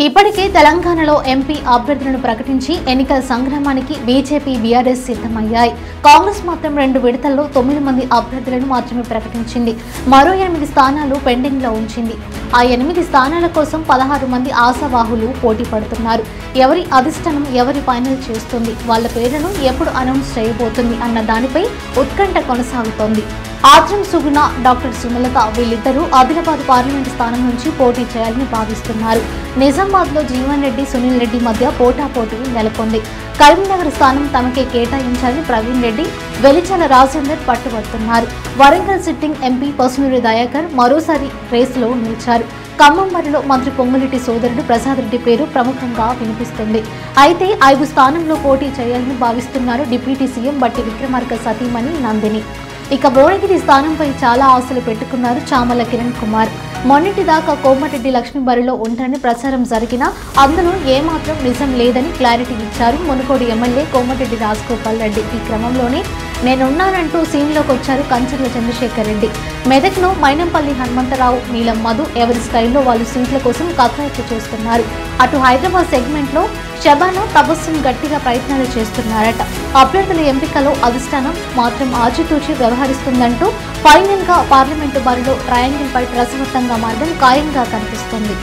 ఇప్పటికే తెలంగాణలో ఎంపీ అభ్యర్థులను ప్రకటించి ఎన్నికల సంగ్రామానికి బీజేపీ బీఆర్ఎస్ సిద్ధమయ్యాయి. కాంగ్రెస్ మాత్రం 2 విడతల్లో 9 మంది అభ్యర్థులను మాత్రమే ప్రకటించింది. మరో 8 స్థానాలు పెండింగ్ లో ఉంచింది. ఆ 8 స్థానాల కోసం 16 మంది ఆశావాహులు పోటీ పడుతున్నారు. ఎవరి అధిష్టానం ఎవరి ఫైనల్ చేస్తుంది, వాళ్ళ పేర్లను ఎప్పుడు అనౌన్స్ చేయబోతుంది అన్న దానిపై ఉత్కంఠ కొనసాగుతోంది. ఆద్రం సుగుణ, డాక్టర్ సుమలత వీళ్ళిద్దరూ ఆదిలాబాద్ పార్లమెంటు స్థానం నుంచి పోటీ చేయాలని భావిస్తున్నారు. నిజామాబాద్ లో జీవన్ రెడ్డి, సునీల్ రెడ్డి మధ్య పోటాపోటీ నెలకొంది. కరీంనగర్ స్థానం తమకే కేటాయించాలని ప్రవీణ్ రెడ్డి, వెలిచాల రాజేందర్ పట్టుబడుతున్నారు. వరంగల్ సిట్టింగ్ ఎంపీ పసునూరి దయాకర్ మరోసారి రేసులో నిలిచారు. ఖమ్మం బరిలో మంత్రి పొంగులేటి సోదరుడు ప్రసాద్ రెడ్డి పేరు ప్రముఖంగా వినిపిస్తుంది. అయితే 5 స్థానంలో పోటీ చేయాలని భావిస్తున్నారు డిప్యూటీ సీఎం బట్టి విక్రమార్క సతీమణి నందిని. ఇక భువనగిరి స్థానంపై చాలా ఆశలు పెట్టుకున్నారు చామల కిరణ్ కుమార్. మొన్నటిదాకా కోమటిరెడ్డి లక్ష్మీ బరిలో ఉంటారని ప్రచారం జరిగినా అందులో ఏమాత్రం నిజం లేదని క్లారిటీ ఇచ్చారు మునుగోడు ఎమ్మెల్యే కోమటిరెడ్డి రాజగోపాల్ రెడ్డి. ఈ క్రమంలోనే నేనున్నానంటూ సీన్లోకి వచ్చారు కంచర్ల చంద్రశేఖర్ రెడ్డి. మెదక్లో మైనంపల్లి హనుమంతరావు, నీలం మధు ఎవరి స్టైల్లో వాళ్ళు సీట్ల కోసం కసరత్తు చేస్తున్నారు. అటు హైదరాబాద్ సెగ్మెంట్లో షబానా, తబస్సుం గట్టిగా ప్రయత్నాలు చేస్తున్నారట. అభ్యర్థుల ఎంపికలో అధిష్టానం మాత్రం ఆచితూచి వ్యవహరిస్తుందంటూ ఫైనల్ గా పార్లమెంటు బరిలో ట్రయాంగిల్ పై రసవత్తంగా మారడం ఖాయంగా కనిపిస్తుంది.